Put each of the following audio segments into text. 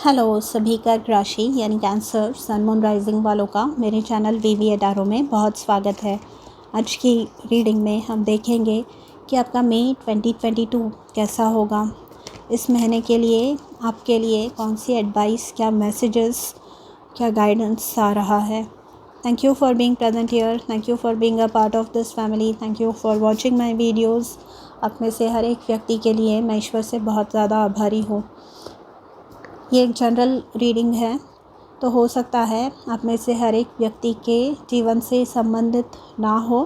Hello सभी कर्क राशि यानी कैंसर सन मून राइजिंग वालों का मेरे चैनल वीवी एडारो में बहुत स्वागत है। आज की रीडिंग में हम देखेंगे कि आपका मई 2022 कैसा होगा। इस महीने के लिए आपके लिए कौन सी एडवाइस, क्या मैसेजेस, क्या गाइडेंस आ रहा है। Thank you for being present here, thank you for being a part of this family, thank you for watching my videos. आप में से हर एक व्यक्ति के लिए मैं ईश्वर से बहुत ज़्यादा आभारी हूँ। ये एक जनरल रीडिंग है, तो हो सकता है आप में से हर एक व्यक्ति के जीवन से संबंधित ना हो।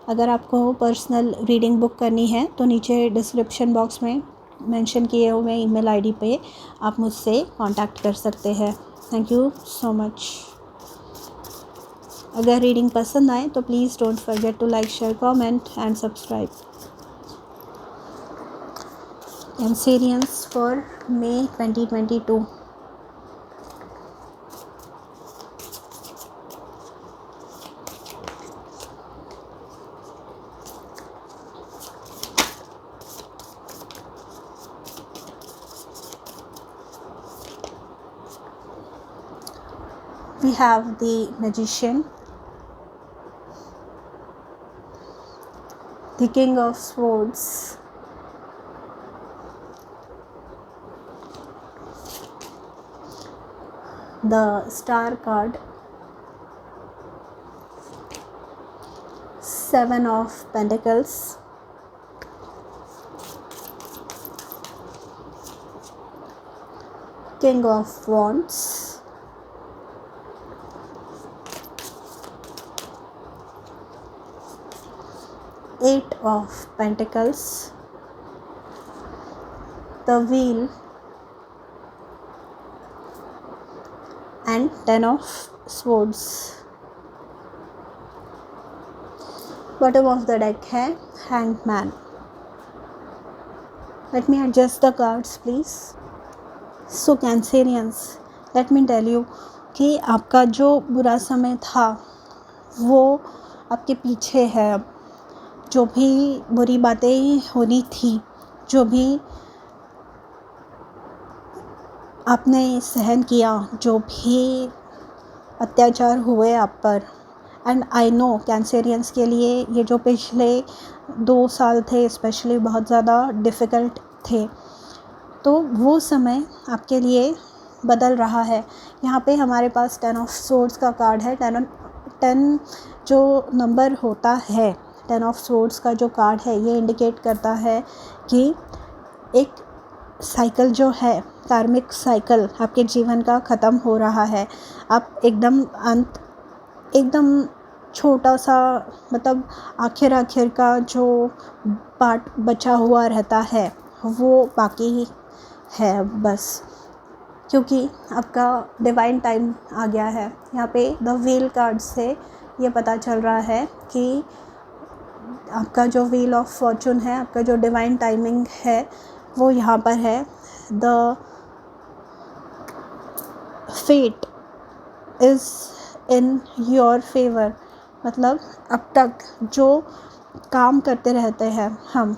अगर आपको पर्सनल रीडिंग बुक करनी है तो नीचे डिस्क्रिप्शन बॉक्स में मेंशन किए हुए ईमेल आईडी पे आप मुझसे कांटेक्ट कर सकते हैं। Thank you so much. अगर रीडिंग पसंद आए तो please don't forget to like, share, comment and subscribe. Cancerians for May 2022. We have the Magician, the King of Swords, the Star card, Seven of Pentacles, King of Wands, Eight of Pentacles, the Wheel and Ten of Swords. Bottom of the deck है Hanged Man. Let me adjust the cards please. So Cancerians, let me tell you कि आपका जो बुरा समय था वो आपके पीछे है। जो भी बुरी बातें होनी थी, जो भी आपने सहन किया, जो भी अत्याचार हुए आप पर, एंड आई नो कैंसेरियंस के लिए ये जो पिछले 2 साल थे स्पेशली बहुत ज़्यादा डिफ़िकल्ट थे, तो वो समय आपके लिए बदल रहा है। यहाँ पे हमारे पास 10 ऑफ सोर्ड्स का कार्ड है। 10 जो नंबर होता है, 10 ऑफ सोर्ड्स का जो कार्ड है, ये इंडिकेट करता है कि एक साइकिल जो है, कार्मिक साइकिल आपके जीवन का ख़त्म हो रहा है। आप एकदम छोटा सा, मतलब आखिर का जो पार्ट बचा हुआ रहता है वो बाकी है बस, क्योंकि आपका डिवाइन टाइम आ गया है। यहाँ पे द व्हील कार्ड से ये पता चल रहा है कि आपका जो व्हील ऑफ फॉर्चून है, आपका जो डिवाइन टाइमिंग है वो यहाँ पर है। The fate is in your favour, मतलब अब तक जो काम करते रहते हैं हम,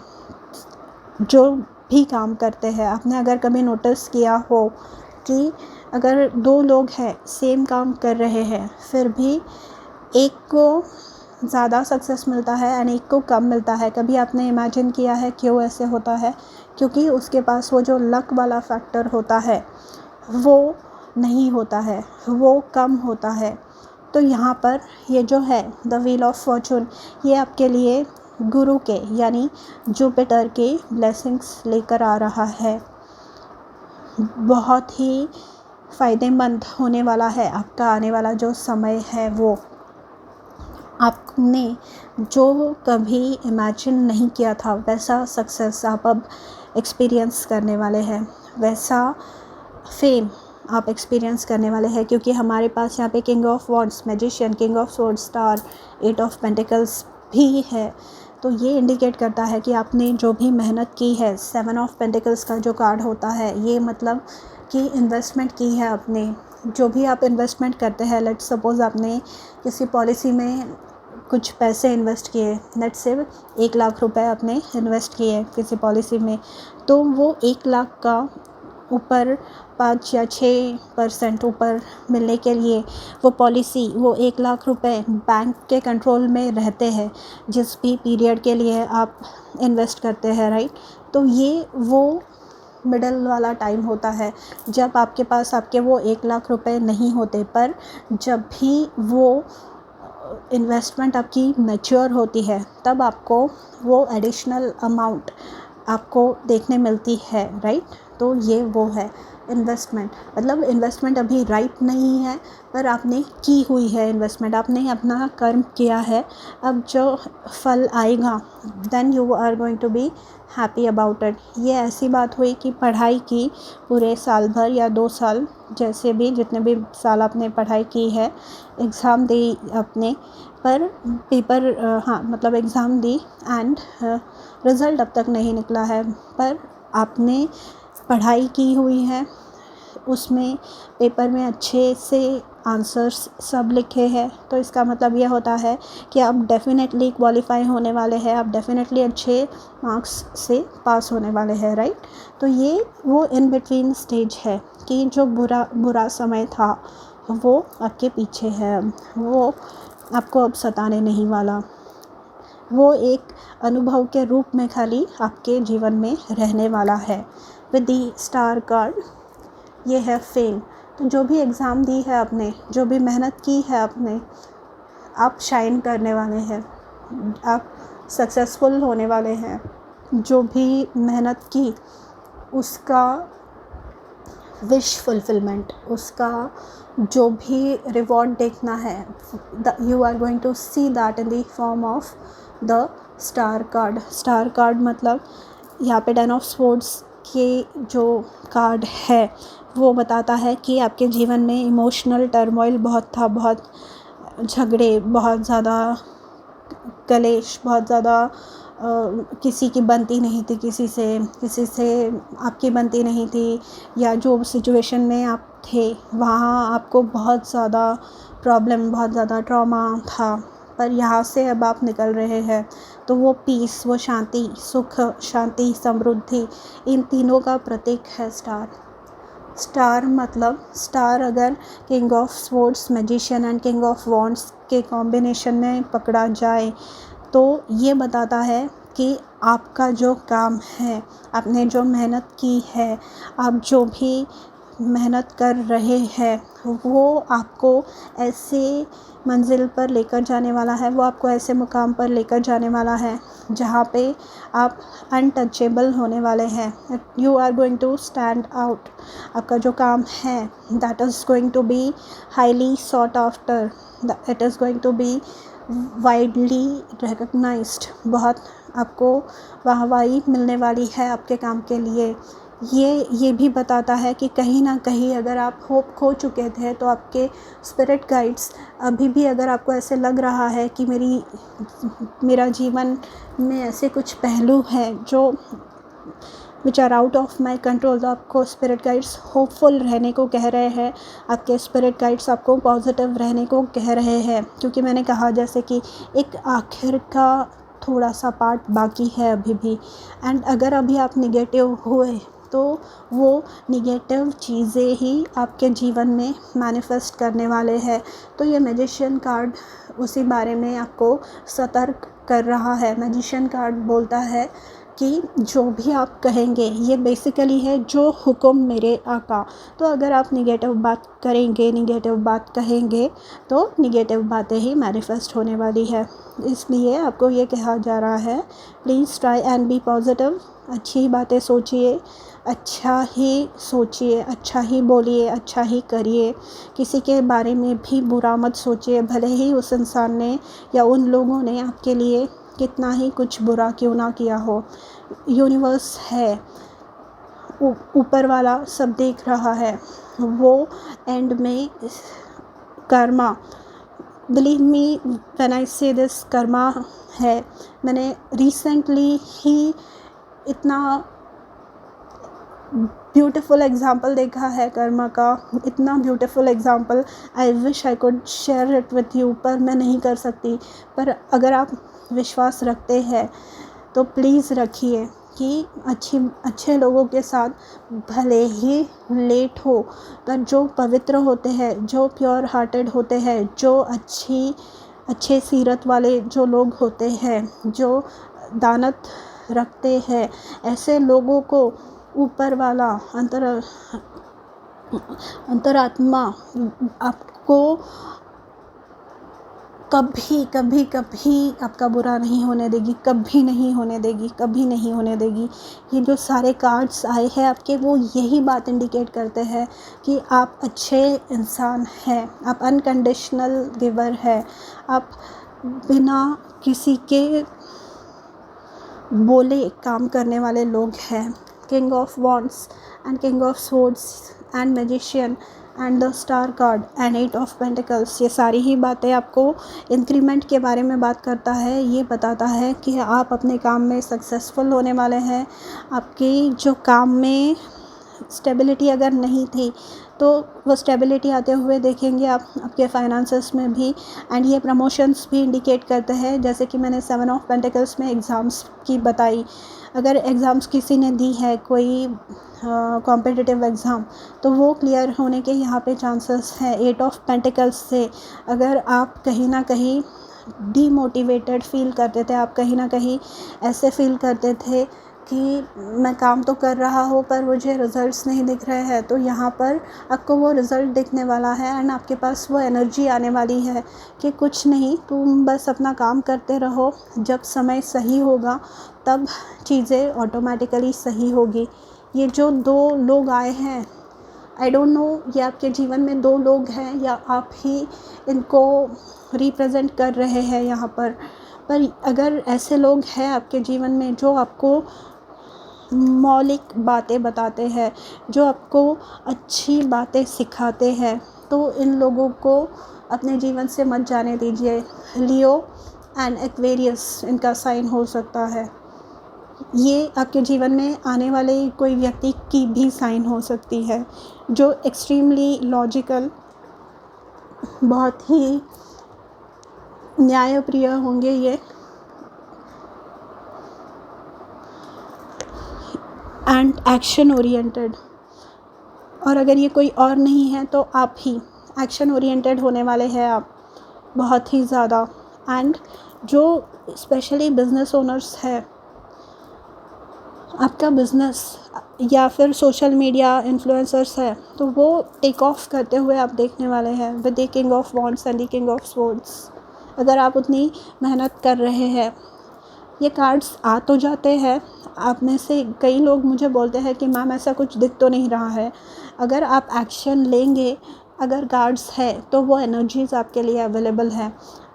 जो भी काम करते हैं, आपने अगर कभी नोटिस किया हो कि अगर 2 लोग हैं सेम काम कर रहे हैं, फिर भी एक को ज़्यादा सक्सेस मिलता है एंड एक को कम मिलता है। कभी आपने इमेजिन किया है क्यों ऐसे होता है? क्योंकि उसके पास वो जो लक वाला फैक्टर होता है वो नहीं होता है, वो कम होता है। तो यहाँ पर ये जो है द व्हील ऑफ फॉर्चून, ये आपके लिए गुरु के यानी जुपिटर के ब्लेसिंग्स लेकर आ रहा है। बहुत ही फ़ायदेमंद होने वाला है आपका आने वाला जो समय है। वो आपने जो कभी इमेजिन नहीं किया था वैसा सक्सेस आप अब एक्सपीरियंस करने वाले हैं, वैसा फेम आप एक्सपीरियंस करने वाले हैं। क्योंकि हमारे पास यहाँ पे king of wands, magician, king of swords, star, 8 of pentacles भी है। तो ये इंडिकेट करता है कि आपने जो भी मेहनत की है, 7 ऑफ पेंटिकल्स का जो कार्ड होता है, ये मतलब कि इन्वेस्टमेंट की है आपने। जो भी आप इन्वेस्टमेंट करते हैं, लेट्स सपोज़ आपने किसी पॉलिसी में कुछ पैसे इन्वेस्ट किए, लेट्स से 1 लाख रुपए आपने इन्वेस्ट किए किसी पॉलिसी में, तो वो 1 लाख का ऊपर 5 या 6% ऊपर मिलने के लिए वो पॉलिसी, वो 1 लाख रुपए बैंक के कंट्रोल में रहते हैं जिस भी पीरियड के लिए आप इन्वेस्ट करते हैं, राइट। तो ये वो मिडल वाला टाइम होता है जब आपके पास आपके वो 1 लाख रुपए नहीं होते, पर जब भी वो इन्वेस्टमेंट आपकी मैच्योर होती है तब आपको वो एडिशनल अमाउंट आपको देखने मिलती है, राइट। तो ये वो है इन्वेस्टमेंट। मतलब इन्वेस्टमेंट अभी राइट नहीं है, पर आपने की हुई है इन्वेस्टमेंट, आपने अपना कर्म किया है। अब जो फल आएगा then you are going to be happy about it. ये ऐसी बात हुई कि पढ़ाई की पूरे साल भर या 2 साल, जैसे भी जितने भी साल आपने पढ़ाई की है, एग्ज़ाम दी आपने, पर पेपर हाँ मतलब एग्ज़ाम दी एंड रिज़ल्ट अब तक नहीं निकला है, पर आपने पढ़ाई की हुई है, उसमें पेपर में अच्छे से आंसर्स सब लिखे हैं। तो इसका मतलब ये होता है कि आप डेफ़िनेटली क्वालिफ़ाई होने वाले हैं, आप डेफ़िनेटली अच्छे मार्क्स से पास होने वाले हैं, राइट। तो ये वो इन बिटवीन स्टेज है कि जो बुरा समय था वो आपके पीछे है, वो आपको अब सताने नहीं वाला, वो एक अनुभव के रूप में खाली आपके जीवन में रहने वाला है। विद दी स्टार कार्ड ये है फेम। तो जो भी एग्ज़ाम दी है आपने, जो भी मेहनत की है आपने, आप शाइन करने वाले हैं, आप सक्सेसफुल होने वाले हैं। जो भी मेहनत की उसका विश फुलफिलमेंट, उसका जो भी रिवॉर्ड देखना है, you are going to see that in the form of the star card. Star card मतलब यहाँ पे 10 ऑफ स्वॉर्ड्स के जो कार्ड है वो बताता है कि आपके जीवन में इमोशनल टर्मोइल बहुत था, बहुत झगड़े, बहुत ज़्यादा कलेश, बहुत ज़्यादा किसी की बनती नहीं थी, किसी से आपकी बनती नहीं थी, या जो सिचुएशन में आप थे वहाँ आपको बहुत ज़्यादा प्रॉब्लम, बहुत ज़्यादा ट्रॉमा था, पर यहाँ से अब आप निकल रहे हैं। तो वो पीस, वो शांति, सुख, शांति, समृद्धि, इन तीनों का प्रतीक है स्टार। स्टार मतलब स्टार अगर king of swords, magician and king of wands के कॉम्बिनेशन में पकड़ा जाए तो ये बताता है कि आपका जो काम है, आपने जो मेहनत की है, आप जो भी मेहनत कर रहे हैं, वो आपको ऐसे मंजिल पर लेकर जाने वाला है, वो आपको ऐसे मुकाम पर लेकर जाने वाला है जहाँ पे आप अनटचेबल होने वाले हैं। You are going to stand out. आपका जो काम है that is going to be highly sought after, it is going to be widely recognised. बहुत आपको वाहवाही मिलने वाली है आपके काम के लिए। ये भी बताता है कि कहीं ना कहीं अगर आप होप खो चुके थे तो आपके स्पिरिट गाइड्स अभी भी, अगर आपको ऐसे लग रहा है कि मेरा जीवन में ऐसे कुछ पहलू हैं जो which are out of my control, तो आपको स्पिरिट गाइड्स होपफुल रहने को कह रहे हैं, आपके स्पिरिट गाइड्स आपको पॉजिटिव रहने को कह रहे हैं। क्योंकि मैंने कहा जैसे कि एक आखिर का थोड़ा सा पार्ट बाकी है अभी भी, एंड अगर अभी आप निगेटिव हुए तो वो निगेटिव चीज़ें ही आपके जीवन में मैनिफेस्ट करने वाले हैं। तो ये मैजिशियन कार्ड उसी बारे में आपको सतर्क कर रहा है। मैजिशियन कार्ड बोलता है कि जो भी आप कहेंगे, ये बेसिकली है जो हुक्म मेरे आका। तो अगर आप निगेटिव बात करेंगे, निगेटिव बात कहेंगे तो निगेटिव बातें ही मैनिफेस्ट होने वाली है। इसलिए आपको ये कहा जा रहा है, please try and be positive. अच्छी बातें सोचिए, अच्छा ही बोलिए, अच्छा ही करिए। किसी के बारे में भी बुरा मत सोचिए, भले ही उस इंसान ने या उन लोगों ने आपके लिए कितना ही कुछ बुरा क्यों ना किया हो। यूनिवर्स है, ऊपर वाला सब देख रहा है, वो एंड में Karma, believe me when I से दिस, कर्मा है। मैंने रिसेंटली ही इतना ब्यूटीफुल एग्ज़ाम्पल देखा है कर्मा का, इतना beautiful example, I wish I could share it with you, पर मैं नहीं कर सकती। पर अगर आप विश्वास रखते हैं तो प्लीज़ रखिए, कि अच्छे लोगों के साथ भले ही लेट हो, पर जो पवित्र होते हैं, जो प्योर हार्टेड होते हैं, जो अच्छे सीरत वाले जो लोग होते हैं, जो दानत रखते हैं, ऐसे लोगों को ऊपर वाला अंतरात्मा आपको कभी कभी कभी आपका बुरा नहीं होने देगी, कभी नहीं होने देगी, कभी नहीं होने देगी। ये जो सारे कार्ड्स आए हैं आपके, वो यही बात इंडिकेट करते हैं कि आप अच्छे इंसान हैं, आप अनकंडीशनल गिवर है, आप बिना किसी के बोले काम करने वाले लोग हैं। King of wands and king of swords and magician and the star card and 8 of pentacles, ये सारी ही बातें आपको इंक्रीमेंट के बारे में बात करता है। ये बताता है कि आप अपने काम में सक्सेसफुल होने वाले हैं। आपकी जो काम में स्टेबिलिटी अगर नहीं थी तो वो स्टेबिलिटी आते हुए देखेंगे आप आपके फाइनेंसेस में भी। एंड ये प्रमोशंस भी इंडिकेट करते हैं, जैसे कि मैंने 7 ऑफ पेंटिकल्स में एग्ज़ाम्स की बताई। अगर एग्ज़ाम्स किसी ने दी है, कोई कॉम्पिटिटिव एग्ज़ाम, तो वो क्लियर होने के यहाँ पे चांसेस हैं। 8 ऑफ पेंटिकल्स से अगर आप कहीं ना कहीं डीमोटिवेटेड फील करते थे, आप कहीं ना कहीं ऐसे फील करते थे कि मैं काम तो कर रहा हूँ पर मुझे रिज़ल्ट्स नहीं दिख रहे हैं, तो यहाँ पर आपको वो रिज़ल्ट दिखने वाला है। एंड आपके पास वो एनर्जी आने वाली है कि कुछ नहीं, तुम बस अपना काम करते रहो, जब समय सही होगा तब चीज़ें ऑटोमेटिकली सही होगी। ये जो 2 लोग आए हैं, आई डोंट नो ये आपके जीवन में 2 लोग हैं या आप ही इनको रिप्रेजेंट कर रहे हैं यहाँ पर अगर ऐसे लोग हैं आपके जीवन में जो आपको मौलिक बातें बताते हैं, जो आपको अच्छी बातें सिखाते हैं, तो इन लोगों को अपने जीवन से मत जाने दीजिए। लियो एंड एक्वेरियस इनका साइन हो सकता है। ये आपके जीवन में आने वाले कोई व्यक्ति की भी साइन हो सकती है, जो एक्सट्रीमली लॉजिकल, बहुत ही न्यायप्रिय होंगे ये, एंड एक्शन ओरिएंटेड। और अगर ये कोई और नहीं है तो आप ही एक्शन ओरिएंटेड होने वाले हैं आप, बहुत ही ज़्यादा। एंड जो स्पेशली बिजनेस ओनर्स है, आपका बिज़नेस या फिर सोशल मीडिया इन्फ्लुएंसर्स है, तो वो टेक ऑफ करते हुए आप देखने वाले हैं with the king of wands and the king of swords. अगर आप उतनी मेहनत कर रहे हैं, ये कार्ड्स आ तो जाते हैं। आप में से कई लोग मुझे बोलते हैं कि मैम ऐसा कुछ दिख तो नहीं रहा है। अगर आप एक्शन लेंगे, अगर कार्ड्स है तो वो एनर्जीज़ आपके लिए अवेलेबल है।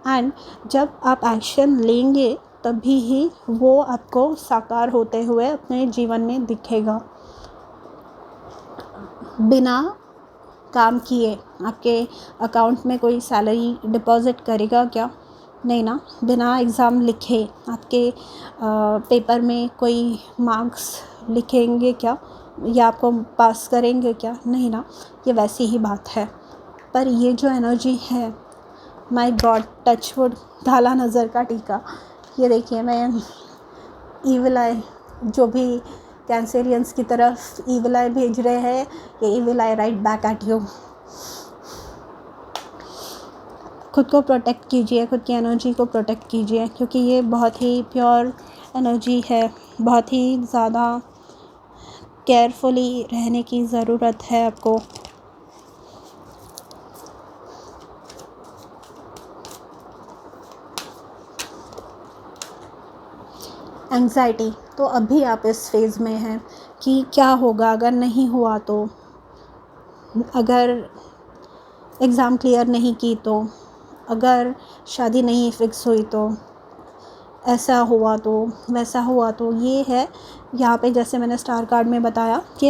एंड जब आप एक्शन लेंगे तभी ही वो आपको साकार होते हुए अपने जीवन में दिखेगा। बिना काम किए आपके अकाउंट में कोई सैलरी डिपॉज़िट करेगा क्या? नहीं ना। बिना एग्ज़ाम लिखे आपके पेपर में कोई मार्क्स लिखेंगे क्या, या आपको पास करेंगे क्या? नहीं ना। ये वैसी ही बात है। पर ये जो एनर्जी है, माय गॉड, टचवुड, काला नज़र का टीका, ये देखिए, मैं ईविल आई, जो भी कैंसेरियंस की तरफ ईविल आई भेज रहे हैं, ये evil I right back at you. खुद को प्रोटेक्ट कीजिए, खुद की एनर्जी को प्रोटेक्ट कीजिए, क्योंकि ये बहुत ही प्योर एनर्जी है। बहुत ही ज़्यादा केयरफुली रहने की ज़रूरत है आपको। एंग्जाइटी, तो अभी आप इस फेज़ में हैं कि क्या होगा अगर नहीं हुआ तो, अगर एग्ज़ाम क्लियर नहीं की तो, अगर शादी नहीं फिक्स हुई तो, ऐसा हुआ तो, वैसा हुआ तो। ये है यहाँ पे, जैसे मैंने स्टार कार्ड में बताया कि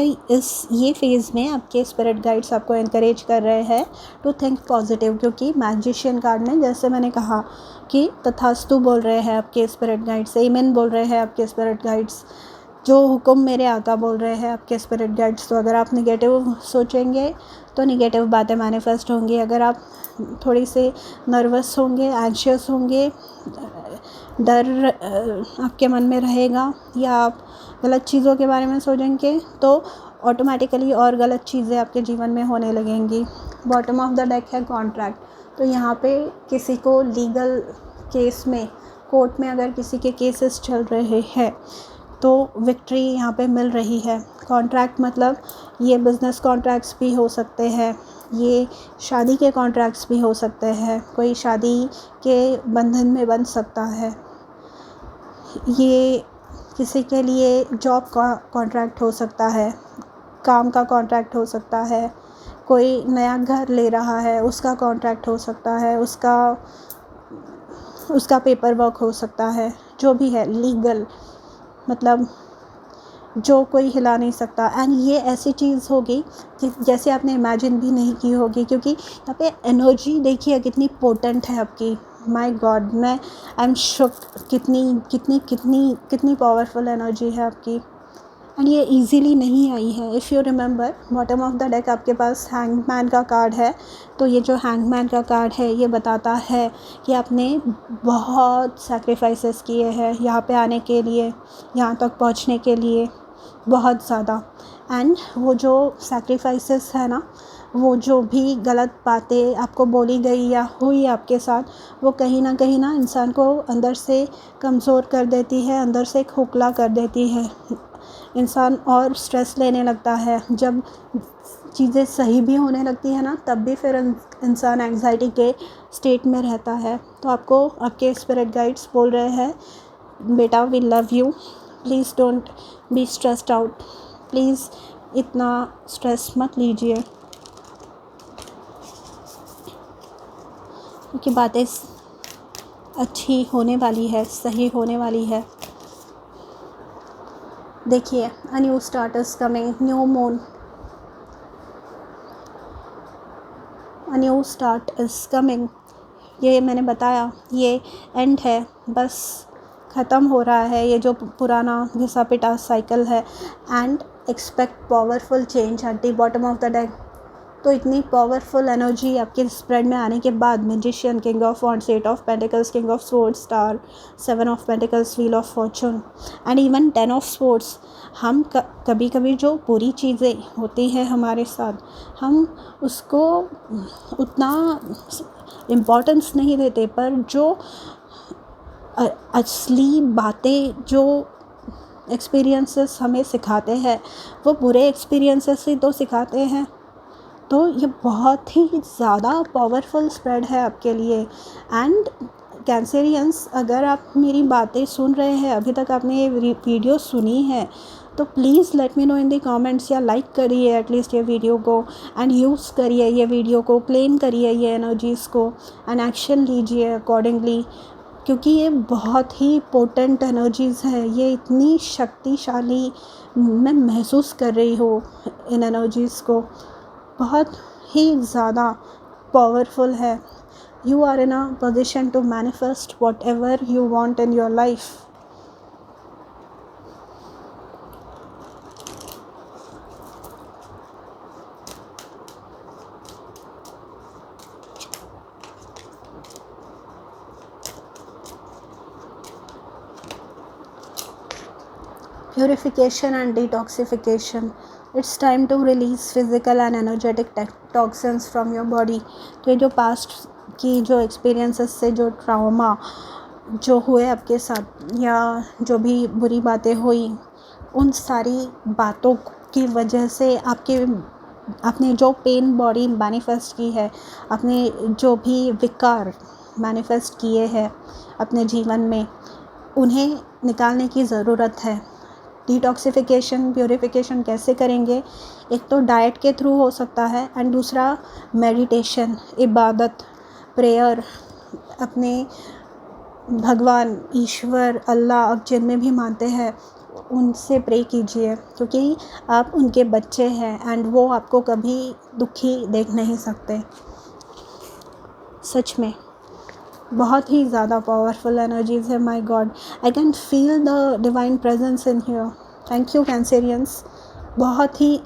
ये फेज़ में आपके स्पिरिट गाइड्स आपको एनकरेज कर रहे हैं टू थिंक पॉजिटिव, क्योंकि मैजिशियन कार्ड में जैसे मैंने कहा कि तथास्तु बोल रहे हैं आपके स्पिरिट गाइड्स, आमीन बोल रहे हैं आपके स्पिरिट गाइड्स, जो हुक्म मेरे आका बोल रहे हैं आपके स्पिरिट गाइड्स। तो अगर आप निगेटिव सोचेंगे तो निगेटिव बातें मैनिफेस्ट होंगी। अगर आप थोड़ी से नर्वस होंगे, एंशियस होंगे, डर आपके मन में रहेगा, या आप गलत चीज़ों के बारे में सोचेंगे तो ऑटोमेटिकली और गलत चीज़ें आपके जीवन में होने लगेंगी। बॉटम ऑफ द डेक है कॉन्ट्रैक्ट। तो यहाँ पे किसी को लीगल केस में, कोर्ट में अगर किसी के केसेस चल रहे हैं तो विक्ट्री यहाँ पे मिल रही है। कॉन्ट्रैक्ट मतलब ये बिज़नेस कॉन्ट्रैक्ट्स भी हो सकते हैं, ये शादी के कॉन्ट्रैक्ट्स भी हो सकते हैं, कोई शादी के बंधन में बन सकता है, ये किसी के लिए जॉब का कॉन्ट्रैक्ट हो सकता है, काम का कॉन्ट्रैक्ट हो सकता है, कोई नया घर ले रहा है उसका कॉन्ट्रैक्ट हो सकता है, उसका पेपर वर्क हो सकता है, जो भी है लीगल, मतलब जो कोई हिला नहीं सकता। एंड ये ऐसी चीज़ होगी कि जैसे आपने इमेजिन भी नहीं की होगी, क्योंकि यहाँ पे एनर्जी देखिए कितनी पोटेंट है आपकी। माय गॉड, मैं आई एम शुक, कितनी कितनी कितनी कितनी पावरफुल एनर्जी है आपकी। एंड ये इजीली नहीं आई है। If you remember, bottom of the deck आपके पास हैंगमैन का कार्ड है। तो ये जो हैंगमैन का कार्ड है ये बताता है कि आपने बहुत सैक्रिफाइसेस किए हैं यहाँ पे आने के लिए, यहाँ तक पहुँचने के लिए, बहुत ज़्यादा। एंड वो जो सैक्रिफाइसेस है ना, वो जो भी गलत बातें आपको बोली गई या हुई आपके साथ, वो कहीं ना इंसान को अंदर से कमज़ोर कर देती है, अंदर से खोखला कर देती है। इंसान और स्ट्रेस लेने लगता है। जब चीज़ें सही भी होने लगती है ना, तब भी फिर इंसान एंग्जाइटी के स्टेट में रहता है। तो आपको आपके स्पिरिट गाइड्स बोल रहे हैं, बेटा we love you, please don't be stressed out, please इतना स्ट्रेस मत लीजिए, क्योंकि बातें अच्छी होने वाली है, सही होने वाली है। देखिए, a new start is coming, new moon, a new start is coming. ये मैंने बताया, ये एंड है, बस ख़त्म हो रहा है ये जो पुराना घिसा पिटा साइकिल है। And expect powerful change at the bottom of the deck. तो इतनी पावरफुल एनर्जी आपके स्प्रेड में आने के बाद, magician, king of wands, eight of pentacles, king of swords, star, seven of pentacles, wheel of fortune and even 10 of swords. हम कभी कभी जो बुरी चीज़ें होती हैं हमारे साथ, हम उसको उतना इम्पोर्टेंस नहीं देते, पर जो असली बातें, जो एक्सपीरियंसेस हमें सिखाते हैं, वो बुरे एक्सपीरियंसेस ही तो सिखाते हैं। तो ये बहुत ही ज़्यादा पावरफुल स्प्रेड है आपके लिए। एंड कैंसेरियंस, अगर आप मेरी बातें सुन रहे हैं, अभी तक आपने ये वीडियो सुनी है, तो please let me know in the comments, या लाइक करिए एटलीस्ट ये वीडियो को, एंड यूज़ करिए ये वीडियो को, क्लेम करिए ये एनर्जीज़ को, एंड एक्शन लीजिए अकॉर्डिंगली, क्योंकि ये बहुत ही पोटेंट एनर्जीज़ है। ये इतनी शक्तिशाली मैं महसूस कर रही हूँ इन एनर्जीज़ को, बहुत ही ज़्यादा पावरफुल है। You are in a position to manifest whatever you want in your life. Purification and detoxification. It's time to release physical and energetic toxins from your body. तो ये जो पास्ट की जो experiences से जो trauma जो हुए आपके साथ, या जो भी बुरी बातें हुई, उन सारी बातों की वजह से आपने जो पेन बॉडी मैनिफेस्ट की है, आपने जो भी विकार मैनिफेस्ट किए हैं अपने जीवन में, उन्हें निकालने की ज़रूरत है। डिटॉक्सिफिकेशन, प्योरिफिकेशन कैसे करेंगे? एक तो डाइट के थ्रू हो सकता है, एंड दूसरा मेडिटेशन, इबादत, प्रेयर, अपने भगवान, ईश्वर, अल्लाह, आप जिनमें भी मानते हैं उनसे प्रे कीजिए, क्योंकि आप उनके बच्चे हैं एंड वो आपको कभी दुखी देख नहीं सकते। सच में बहुत ही ज़्यादा पावरफुल एनर्जीज़ है। My God, I can feel the divine presence in here. Thank you Cancerians. बहुत ही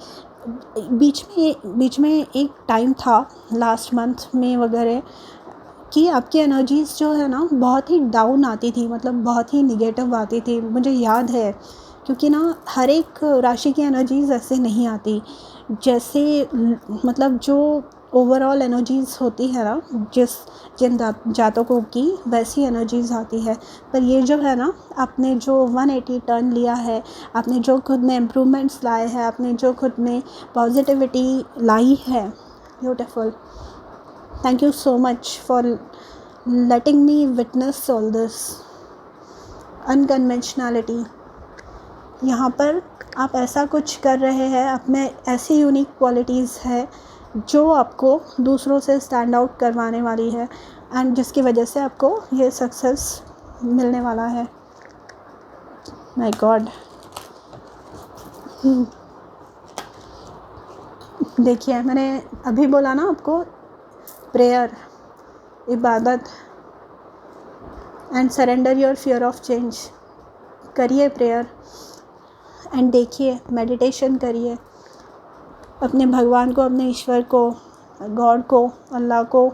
बीच में एक टाइम था लास्ट मंथ में वगैरह कि आपकी एनर्जीज़ जो है ना बहुत ही डाउन आती थी, मतलब बहुत ही निगेटिव आती थी। मुझे याद है क्योंकि ना हर एक राशि की एनर्जीज़ ऐसे नहीं आती, जैसे मतलब जो ओवरऑल एनर्जीज़ होती है ना जिन जातकों की, वैसी एनर्जीज़ आती है। पर ये जो है ना, आपने जो 180 टर्न लिया है, आपने जो खुद में इम्प्रूवमेंट्स लाए हैं, आपने जो खुद में पॉजिटिविटी लाई है, beautiful. Thank you so much for letting me witness all this unconventionality. यहाँ पर आप ऐसा कुछ कर रहे हैं, आप में ऐसी यूनिक क्वालिटीज़ है जो आपको दूसरों से स्टैंड आउट करवाने वाली है, एंड जिसकी वजह से आपको ये सक्सेस मिलने वाला है। माय गॉड, देखिए मैंने अभी बोला ना आपको, प्रेयर, इबादत and surrender your fear of change. करिए प्रेयर एंड देखिए, मेडिटेशन करिए, अपने भगवान को, अपने ईश्वर को, गॉड को, अल्लाह को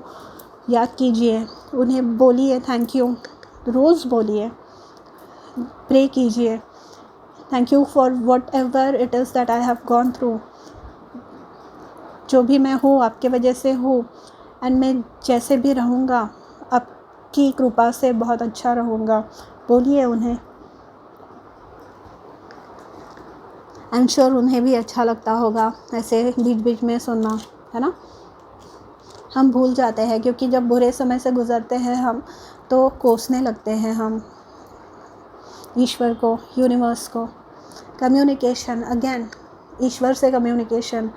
याद कीजिए, उन्हें बोलिए थैंक यू, रोज़ बोलिए, प्रे कीजिए, thank you for what ever it is that I have gone through. जो भी मैं हूँ आपके वजह से हूँ, एंड मैं जैसे भी रहूँगा आपकी कृपा से बहुत अच्छा रहूँगा, बोलिए उन्हें। आई एम श्योर उन्हें भी अच्छा लगता होगा ऐसे बीच बीच में सुनना, है ना। हम भूल जाते हैं, क्योंकि जब बुरे समय से गुज़रते हैं हम, तो कोसने लगते हैं हम ईश्वर को, यूनिवर्स को। कम्युनिकेशन, अगेन ईश्वर से कम्युनिकेशन।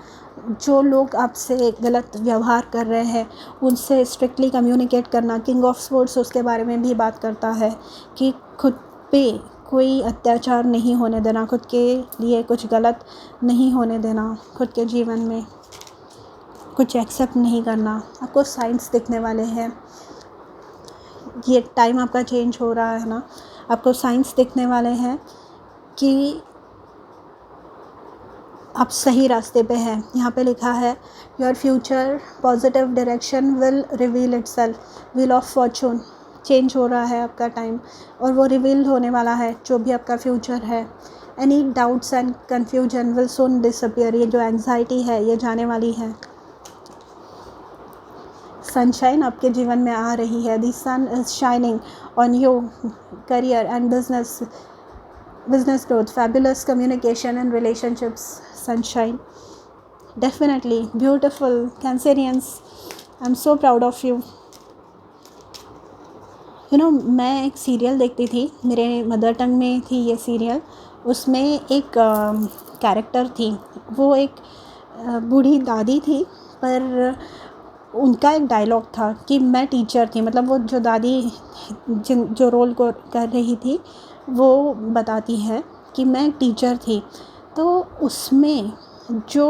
जो लोग आपसे गलत व्यवहार कर रहे हैं उनसे स्ट्रिक्टली कम्युनिकेट करना। किंग ऑफ स्वॉर्ड्स उसके बारे में भी बात करता है कि खुद पे कोई अत्याचार नहीं होने देना, खुद के लिए कुछ गलत नहीं होने देना, खुद के जीवन में कुछ एक्सेप्ट नहीं करना। आपको साइंस दिखने वाले हैं, ये टाइम आपका चेंज हो रहा है ना, आपको साइंस दिखने वाले हैं कि आप सही रास्ते पे हैं। यहाँ पे लिखा है your future positive direction will reveal itself, wheel of Fortune. Change हो रहा है आपका टाइम, और वो रिवील होने वाला है जो भी आपका फ्यूचर है। Any doubts and confusion will soon disappear. ये जो एंग्जाइटी है ये जाने वाली है। सनशाइन आपके जीवन में आ रही है। The sun is shining on you, career and business growth, fabulous communication and relationships, sunshine, definitely beautiful Cancerians, I'm so proud of you. मैं एक सीरियल देखती थी, मेरे मदर टंग में थी ये सीरियल। उसमें एक कैरेक्टर थी, वो एक बूढ़ी दादी थी, पर उनका एक डायलॉग था कि मैं टीचर थी। मतलब वो जो दादी जो रोल को कर रही थी वो बताती है कि मैं टीचर थी। तो उसमें जो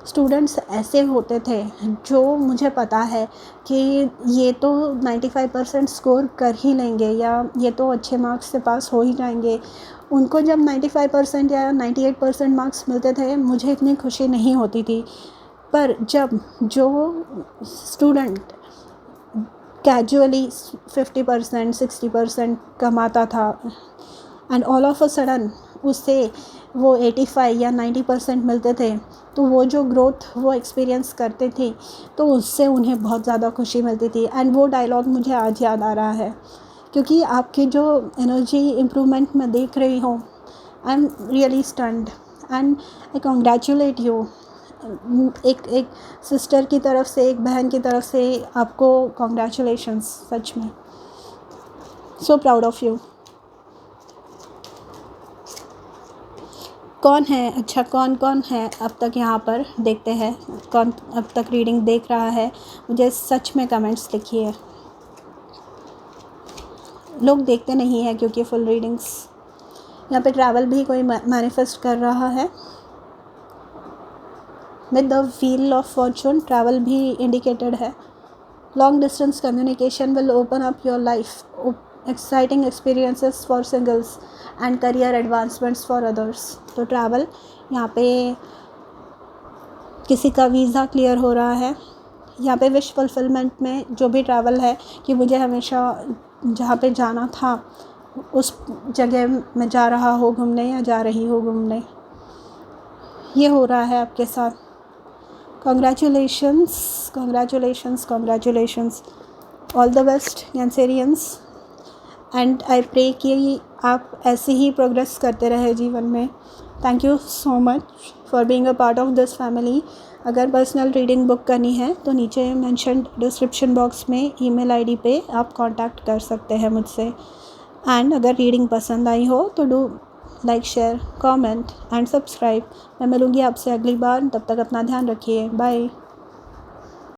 स्टूडेंट्स ऐसे होते थे जो मुझे पता है कि ये तो 95% स्कोर कर ही लेंगे, या ये तो अच्छे मार्क्स से पास हो ही जाएंगे, उनको जब 95% या 98% मार्क्स मिलते थे मुझे इतनी खुशी नहीं होती थी। पर जब जो स्टूडेंट कैजुअली 50% 60% कमाता था, and all of a sudden उससे वो 85 या 90% मिलते थे, तो वो जो ग्रोथ वो एक्सपीरियंस करते थे, तो उससे उन्हें बहुत ज़्यादा खुशी मिलती थी। एंड वो डायलॉग मुझे आज याद आ रहा है, क्योंकि आपकी जो एनर्जी इम्प्रूवमेंट मैं देख रही हूँ, I am really stunned and I congratulate you. एक सिस्टर की तरफ से, एक बहन की तरफ से आपको कॉन्ग्रेचुलेशंस, सच में सो प्राउड ऑफ यू। कौन है, अच्छा कौन है अब तक यहाँ पर, देखते हैं कौन अब तक रीडिंग देख रहा है। मुझे सच में कमेंट्स लिखिए। लोग देखते नहीं हैं क्योंकि फुल रीडिंग्स। यहाँ पे ट्रैवल भी कोई मैनिफेस्ट कर रहा है with the wheel of Fortune, travel भी इंडिकेटेड है। Long distance communication will open up your life, exciting experiences for singles and career advancements for others. तो ट्रैवल, यहाँ पे किसी का वीज़ा क्लियर हो रहा है। यहाँ पे विश फुलफिलमेंट में जो भी ट्रैवल है कि मुझे हमेशा जहाँ पे जाना था उस जगह में जा रहा हो घूमने या जा रही हो घूमने। ये हो रहा है आपके साथ। Congratulations, congratulations, congratulations. All the best Cancerians. And I pray कि आप ऐसे ही प्रोग्रेस करते रहे जीवन में। Thank you so much for being a part of this family. अगर पर्सनल रीडिंग बुक करनी है तो नीचे मेंशन्ड डिस्क्रिप्शन बॉक्स में ईमेल आईडी पे आप कांटेक्ट कर सकते हैं मुझसे। एंड अगर रीडिंग पसंद आई हो तो do like, share, comment and subscribe. मैं मिलूँगी आपसे अगली बार, तब तक अपना ध्यान रखिए। बाय।